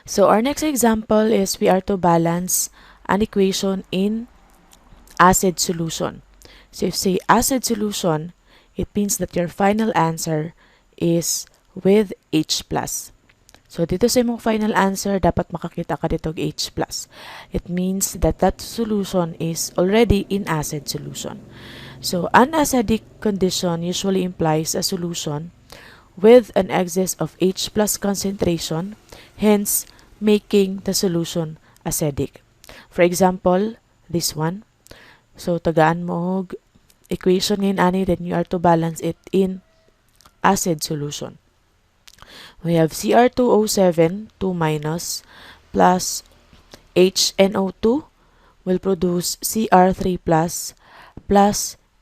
So our next example is we are to balance an equation in acid solution. So if say acid solution, it means that your final answer is with H+. So dito sa imong final answer, dapat makakita ka dito H+. It means that that solution is already in acid solution. So an acidic condition usually implies a solution with an excess of H+ concentration, hence making the solution acidic. For example, this one. So tagaan mo og equation ngayon ani, then you are to balance it in acid solution. We have Cr2O7, 2 minus, plus HNO2 will produce Cr3 plus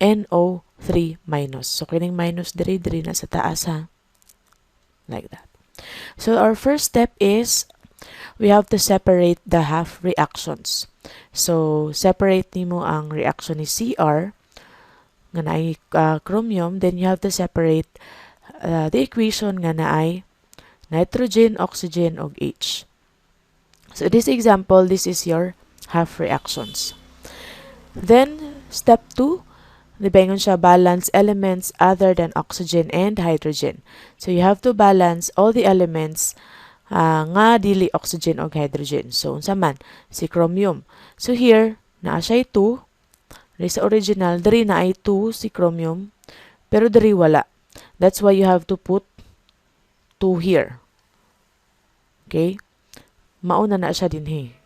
NO3 minus. So kining minus diri na sa taas ha. Like that. So our first step is we have to separate the half reactions. So separate nimo ang reaction ni Cr nga naay chromium, then you have to separate the equation nga naay nitrogen, oxygen, og H. So this example, this is your half reactions. Then, step 2, libangon siya balance elements other than oxygen and hydrogen. So you have to balance all the elements nga dili oxygen og hydrogen. So unsa man si chromium. So here, naa siya 2. Sa original, diri na ay 2 si chromium, pero diri wala. That's why you have to put 2 here. Okay? Mauna na siya dinhi.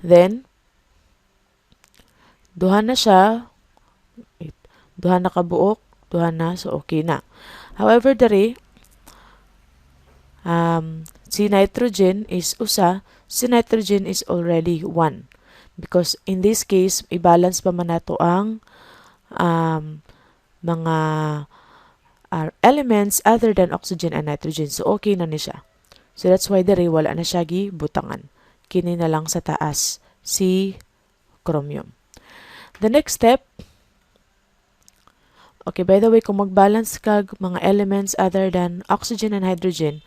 Then, duha na siya. Duha na kabuok. Duha na. So, okay na. However, diri, si nitrogen is usa. Si nitrogen is already 1. Because in this case, i-balance pa man nato ang mga elements other than oxygen and nitrogen. So, okay na ni siya. So, that's why diri wala na siya gibutangan. Kini na lang sa taas si chromium. The next step, okay, by the way, kung mag-balance kag mga elements other than oxygen and hydrogen,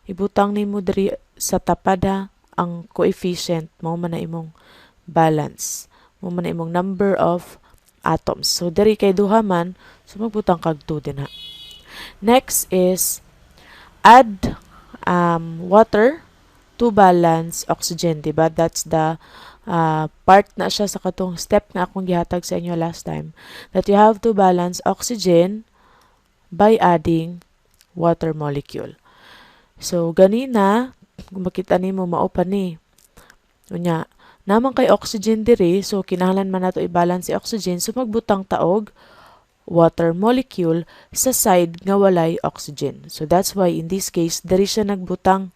ibutang nimo diri sa tapada ang coefficient, mao man na imong balance. Mao man na imong number of atoms. So, diri kay duha man, so magbutang kag 2 din ha. Next is add water to balance oxygen, diba? That's the part na siya sa katong step na akong gihatag sa inyo last time, that you have to balance oxygen by adding water molecule. So, ganina, kung makita nimo mao pa ni. Unya, naman kay oxygen diri, so kinahanglan man nato i-balance si oxygen, so magbutang taog water molecule sa side nga walay oxygen. So that's why in this case diri siya nagbutang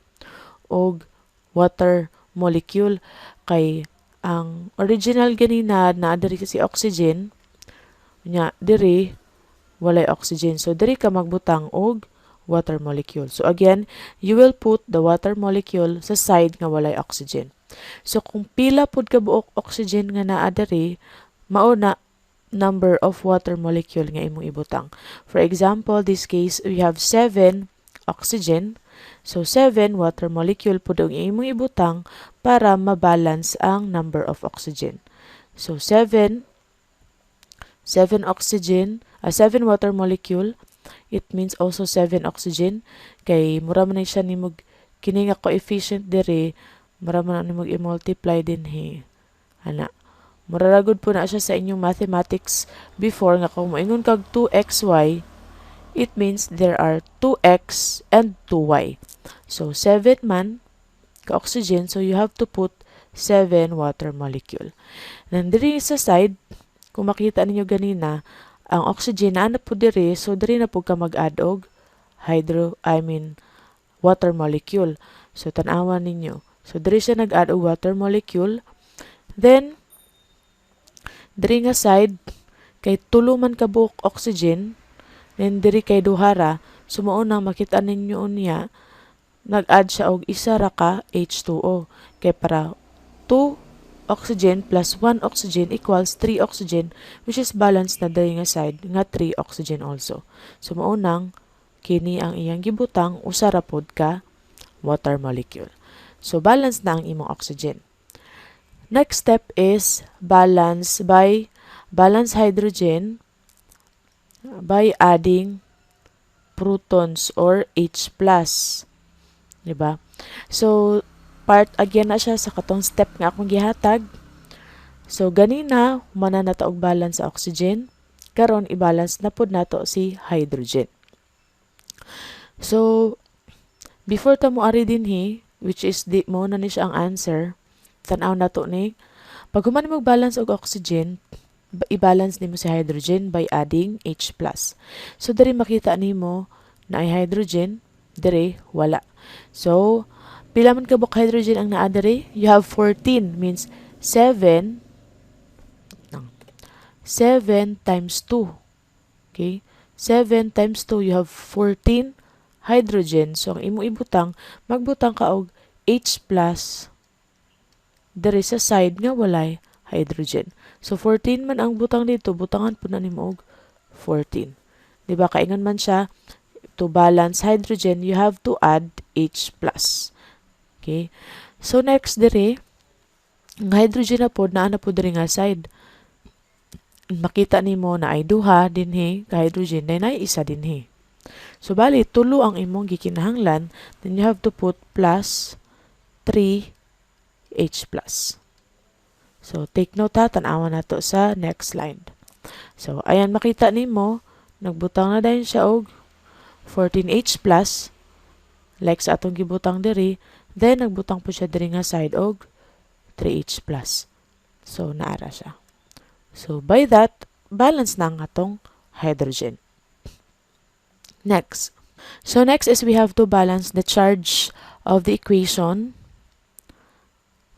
og water molecule kay ang original ganina na diri si oxygen nya diri walay oxygen. So diri ka magbutang og water molecule. So again, you will put the water molecule sa side nga walay oxygen. So kung pila pud ka buok oxygen nga naa diri, mao na number of water molecule nga imong ibutang. For example, this case, we have 7 oxygen. So, 7 water molecule po ang imong ibutang para mabalance ang number of oxygen. So, 7 oxygen, 7 water molecule, it means also 7 oxygen. Kay, mura man siya nimog, kini nga coefficient diri, mura man nimog i-multiply din he. Ana. Muraragod po na siya sa inyong mathematics before nga kung moingon kag 2xy, it means there are 2x and 2y. So, 7 man ka-oxygen, so you have to put 7 water molecule. Nandiri sa side, kung makita ninyo ganina, ang oxygen na po diri, so diri na po ka mag-add og water molecule. So, tanawan ninyo. So, diri siya nag-add og water molecule. Then, diri nga side, kay tulo man ka buok oxygen, then diri kay duhara, sumao na makita ninyo niya, nag-add siya og isa ra ka H2O. Kay para 2 oxygen plus 1 oxygen equals 3 oxygen, which is balanced na diri nga side, nga 3 oxygen also. Sumao nang, kini ang iyang gibutang, usa ra pod ka water molecule. So, balance na ang imong oxygen. Next step is balance hydrogen by adding protons or H+. Diba? So, part again na siya sa katong step nga akong gihatag. So, ganina, humana na og balance sa oxygen. Karon i-balance na pod nato si hydrogen. So, before ta mo ari dinhi, which is mo na ni siya ang answer, tan-aw nato ni, pag human mo balance og oxygen, i-balance nimo si hydrogen by adding H+. So, diri makita nimo na ay hydrogen, diri wala. So, pila man kabuk hydrogen ang naa diri? You have 14, means 7 times 2. Okay? 7 times 2, you have 14 hydrogen. So, ang imo ibutang, magbutang ka og H+, diri sa side nga walay hydrogen. So, 14 man ang butang dito, butangan po na nimo og 14. Diba? Kaingan man siya, to balance hydrogen, you have to add H+. Okay? So, next diri, ang hydrogen na po, naa na po diri nga side. Makita nimo na ay duha dinhi ka hydrogen, na ay isa dinhi. So, bali, tulo ang imong gikinahanglan, then you have to put plus 3 H+. So, take note ha, tanawan na to sa next slide. So, ayan, makita nimo, nagbutang na dahil siya og 14H+, like sa atong gibutang diri, then nagbutang po siya diri nga side og 3H+. So, naara siya. So, by that, balance na ang atong hydrogen. Next. So, next is we have to balance the charge of the equation.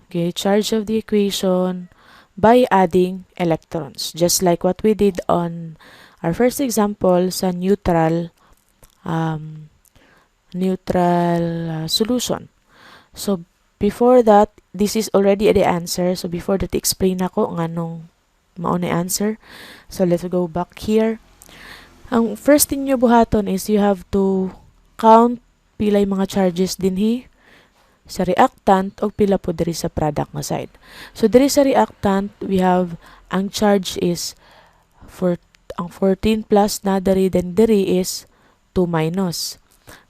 Okay, charge of the equation by adding electrons. Just like what we did on our first example sa neutral solution. So, before that, this is already the answer. So, before that, explain ako nganong mauna answer. So, let's go back here. Ang first thing nyo buhaton is you have to count pilay mga charges dinhi sa reactant o pila po diri sa product na side. So, diri sa reactant, we have, ang charge is, ang 14 plus na diri, then diri is 2 minus.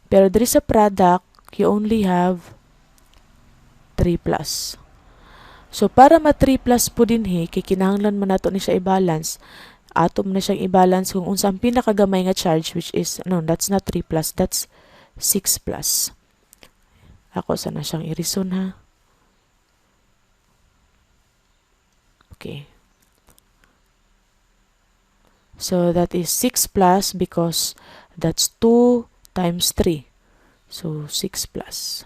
Pero diri sa product, you only have 3 plus. So, para ma-3 plus po dinhi, kikinahanglan man nato ni siya i-balance. Atom na siyang i-balance kung unsang pinakagamay nga charge, which is, no, that's not 3 plus, that's 6 plus. Ako, sana siyang i-reason ha. Okay. So, that is 6 plus because that's 2 times 3. So, 6 plus.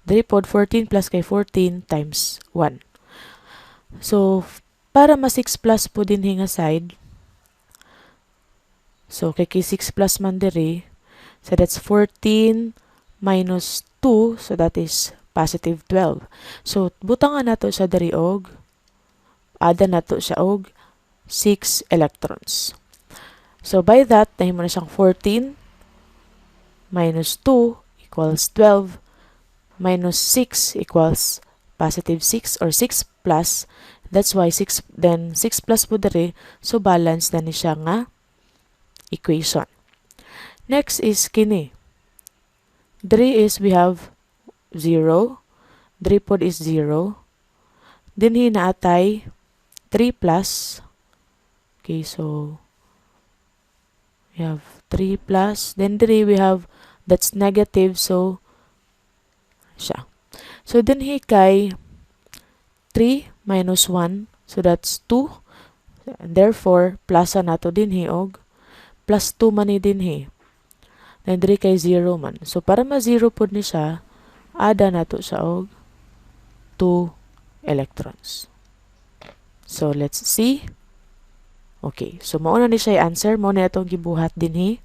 Dari pod 14 plus kay 14 times 1. So, para ma 6 plus po din nga side, so kay 6 plus man diri, so that's 14 minus 2, so that is positive 12. So, butangan nato siya diri og, ada nato siya og 6 electrons. So, by that, nahimo na siyang 14 minus 2 equals 12 minus 6 equals positive 6 or 6 plus. That's why 6 plus po diri, so balance na ni siya nga equation. Next is kini. Diri is we have 0. Diri pod is 0. Dinhi naatay 3 plus. Okay, so we have 3 plus. Then diri we have, that's negative, so siya. So, dinhi kay 3 minus 1, so that's 2. And therefore, plusa nato dinhi og plus 2 man ni dinhi. Then, diri kay 0 man. So, para ma-0 po ni siya, ada nato siya og 2 electrons. So, let's see. Okay, so mauna ni siya answer. Mauna itong gibuhat dinhi.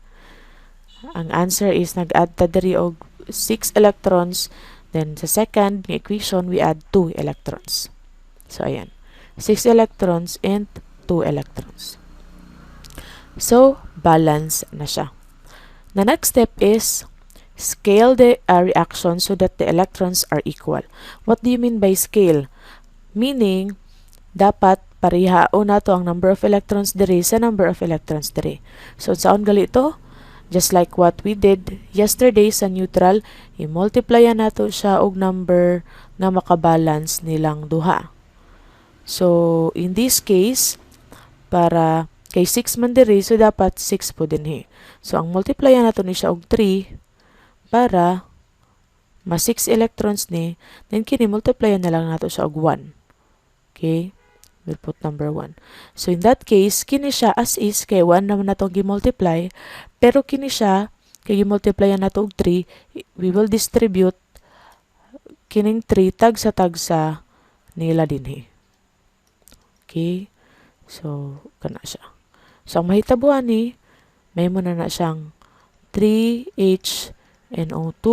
Ang answer is nag-add ta diri og 6 electrons. Then, sa second equation, we add 2 electrons. So, ayan. 6 electrons and 2 electrons. So, balance na siya. The next step is, scale the reaction so that the electrons are equal. What do you mean by scale? Meaning, dapat parihao na to ang number of electrons diri sa number of electrons diri. So, saan gali ito? Just like what we did yesterday sa neutral, i-multiplyan nato siya og number nga makabalance nilang duha. So, in this case, para kay 6 man diri, so dapat 6 po dinhi. So, ang multiplyan nato ni siya og 3 para ma 6 electrons ni, then kini multiplyan na lang nato siya og 1. Okay? We'll put number 1. So, in that case, kini siya as is, kay 1 naman na itong gi-multiply, pero kini siya, kay gi-multiply na ito og 3, we will distribute kining 3 tagsa nila dinhi. Okay? So, kana siya. So, ang mahitabuan ni, may mo na siyang 3HNO2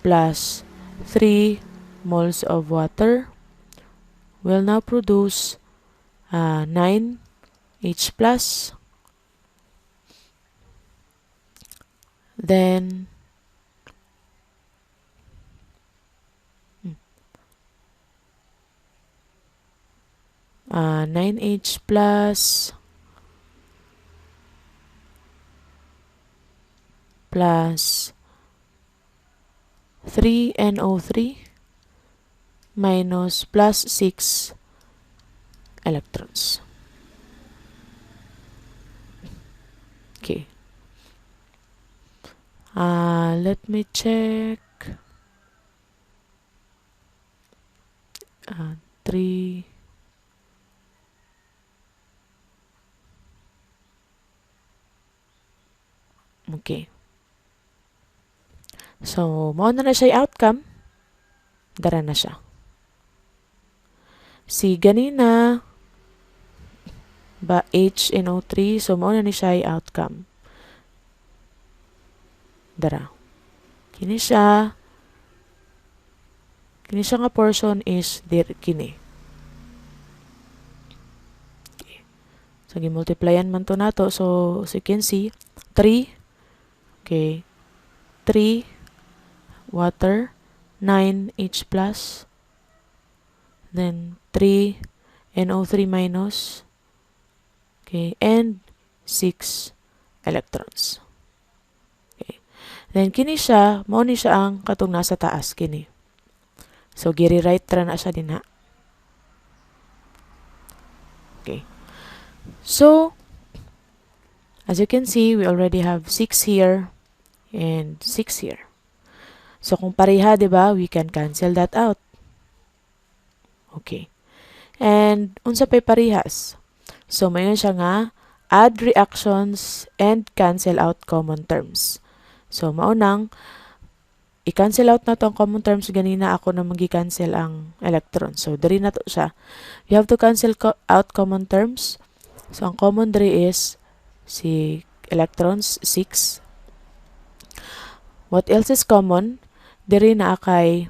plus 3 moles of water will now produce 9H plus. Then 9H plus 3NO3 minus plus 6 electrons. Okay. Let me check. 3. Okay. So, mao na siya outcome. Dara na siya. Si ganina ba HNO3, so mao na ni siya outcome. Dara. Kini siya nga portion is kini. Okay. So, gi-multiplyan man to nato. So, as you can see, 3. Okay. 3 water, 9H plus, then 3 NO3 minus, okay, and 6 electrons. Okay. Then kini siya, mao ni siya ang katong nasa taas kini. So giri-write ra na siya dinha. Okay. So as you can see, we already have 6 here and 6 here. So, kung pareha, di ba, we can cancel that out. Okay. And, unsa pa'y parehas? So, mayon siya nga, add reactions and cancel out common terms. So, maunang, i-cancel out na to ang common terms. Ganina ako na magi-cancel ang electrons. So, dari na to siya. You have to cancel out common terms. So, ang common dari is si electrons, 6. What else is common? Diri na kay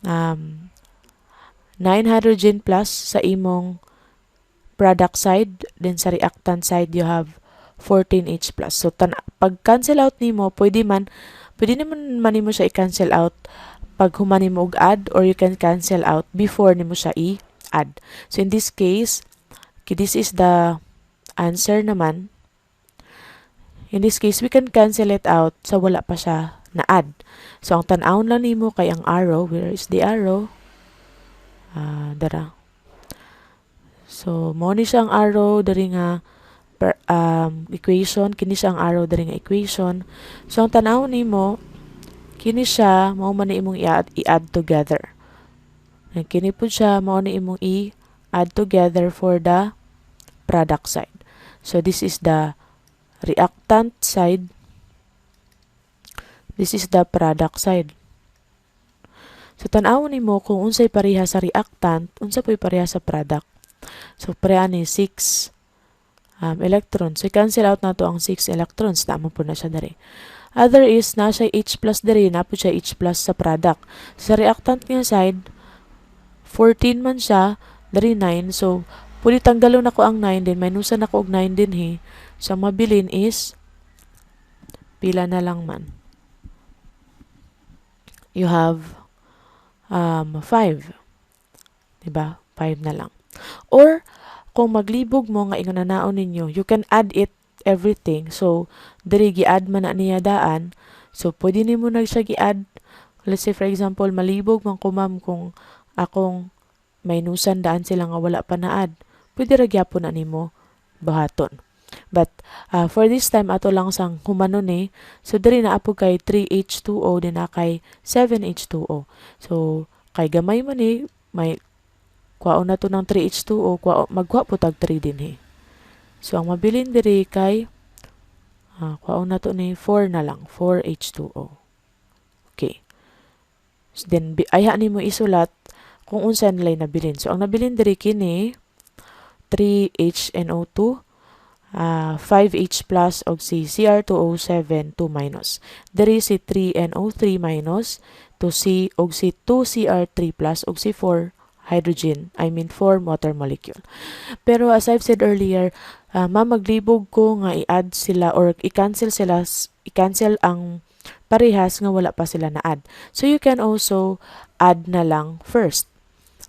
9 hydrogen plus sa imong product side, then sa reactant side you have 14H plus. So pag cancel out nimo, pwede naman nimo siya i-cancel out pag human nimo og add, or you can cancel out before nimo siya i-add. So in this case, this is the answer naman. In this case, we can cancel it out sa wala pa siya na-add. So, ang tan-awon lang nimo kay ang arrow. Where is the arrow? Dara. So, mo ni siyang arrow dari nga equation. Kini siya ang arrow dari nga equation. So, ang tan-awon nimo, kini siya, mao man ni imong i-add together. And kini po siya, mao ni imong i-add together for the product side. So, this is the reactant side. This is the product side. So, tan-awon nimo kung unsay pareha sa reactant, unsa po'y pareha sa product. So, pareha ni 6 electrons. So, cancel out na to ang 6 electrons. Tama po na siya dari. Other is, na siya H plus dari, na po siya H plus sa product. Sa reactant nga side, 14 man siya, dari 9. So, pwede tanggalon ako ang 9 din. Minusan ako og 9 din he. So, mabilin is pila na lang man. You have 5. Diba? 5 na lang. Or, kung maglibog mo nga ingon na naon ninyo, you can add it everything. So, diri gi-add man na niya daan. So, pwede nimo na siya gi-add. Let's say, for example, malibog man ko ma'am kung akong minusan daan sila nga wala pa na-add. Pwede ra gyapon na nimo buhaton. But, for this time, ato lang sang humanon eh. So, diri na apo kay 3H2O, din na kay 7H2O. So, kay gamay man eh, may kwaon na to ng 3H2O, magwa po tag 3 din eh. So, ang mabilin diri kay, kwaon na to ni 4 na lang, 4H2O. Okay. So, then, ayha ni mo isulat kung unsa nilay nabilin. So, ang nabilin diri kini, 3HNO2, 5H plus og si Cr2O7 2 minus. Diri si 3NO3 minus to si og si 2Cr3 plus og si 4 hydrogen, 4 water molecule. Pero as I've said earlier, maglibog ko nga i-add sila or i-cancel ang parehas nga wala pa sila na-add. So you can also add na lang first.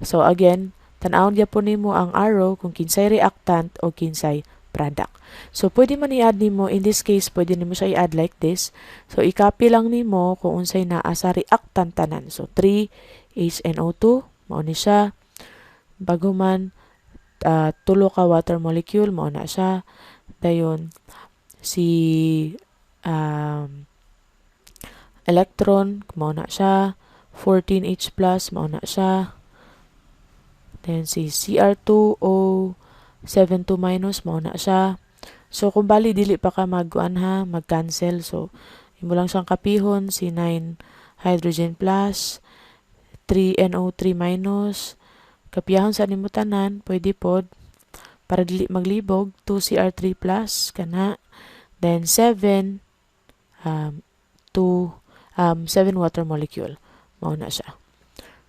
So again, tan-awon gyapon nimo ang arrow kung kinsay reactant o kinsay product. So, pwede man i-add nimo, in this case, pwede nimo siya i-add like this. So, i-copy lang nimo kung unsay naa sa reactant tanan. So, 3HNO2, mao ni siya. Bago man, tulo ka water molecule, mao na siya. Dayon, si electron, mao na siya. 14H plus, mao na siya. Then, si Cr2O, 7 2 minus, mao na siya. So, kung bali, dili pa ka mag-cancel. So, imo lang siyang kapihon, si 9 hydrogen plus, 3NO3 minus, kapiyahon sa nimo tanan, pwede pod, para dili maglibog, 2Cr3 plus, kana, then 7 water molecule, mao na siya.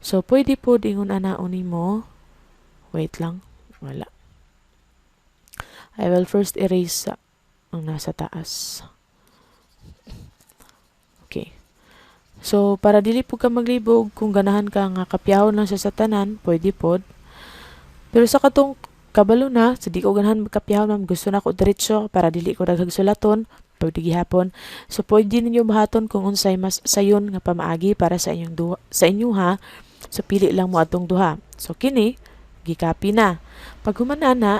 So, pwede pod ingon anaon nimo, wait lang, wala. I will first erase ang nasa taas. Okay. So, para dili po ka maglibog, kung ganahan ka nga kapyahon lang siya sa tanan, pwede pod. Pero sa katong kabalo na, sa di ko ganahan magkapyahon, ma'am, gusto na ko diretso para dili ko daghag sulaton, pwede gihapon. So, pwede ninyo bahaton kung unsay mas sayon nga pamaagi para sa inyo ha. So, pili lang mo atong duha. So, kini, gikopy na. Pag humanana,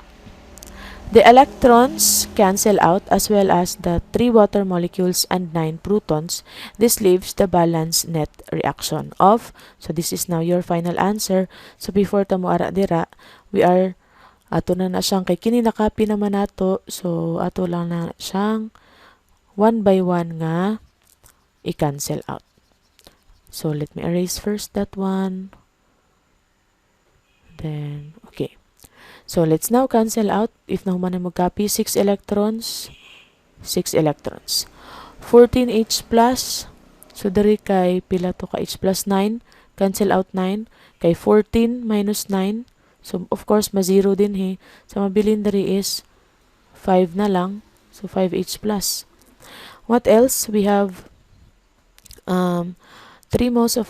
the electrons cancel out as well as the 3 water molecules and 9 protons. This leaves the balance net reaction of. So this is now your final answer. So before ta mo ara dira, we are ato na siyang kay kini nakapi naman nato. So ato lang na siyang 1 by 1 nga i-cancel out. So let me erase first that one. Then okay. So, let's now cancel out. If nahuman na mag-copy, 6 electrons. 14H plus. So, dari kay pila to ka H plus 9. Cancel out 9. Kay 14 minus 9. So, of course, ma-0 din he. Sa mabilin dari is 5 na lang. So, 5H plus. What else? We have 3 moles of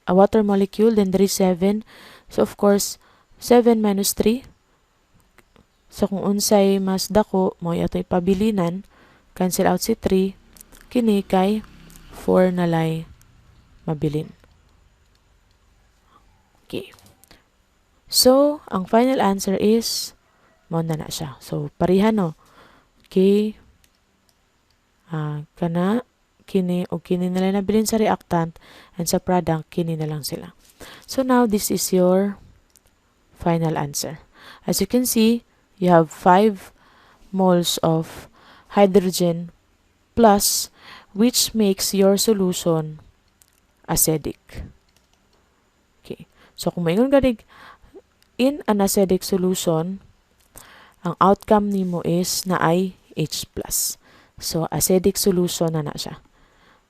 water molecule. Then, there is 7. So, of course, 7 minus 3. So, kung unsay mas dako, mo ato ipabilinan, cancel out si 3, kini kay 4 nalay mabilin. Okay. So, ang final answer is, mo na siya. So, parihan no. Okay. Kana, kini, o kini nalay nabilin sa reactant, and sa product, kini na lang sila. So, now, this is your final answer. As you can see, you have 5 moles of hydrogen plus, which makes your solution acidic. Okay. So, kung maingon ganig in an acidic solution, ang outcome nimo is na ay H+. So, acidic solution na siya.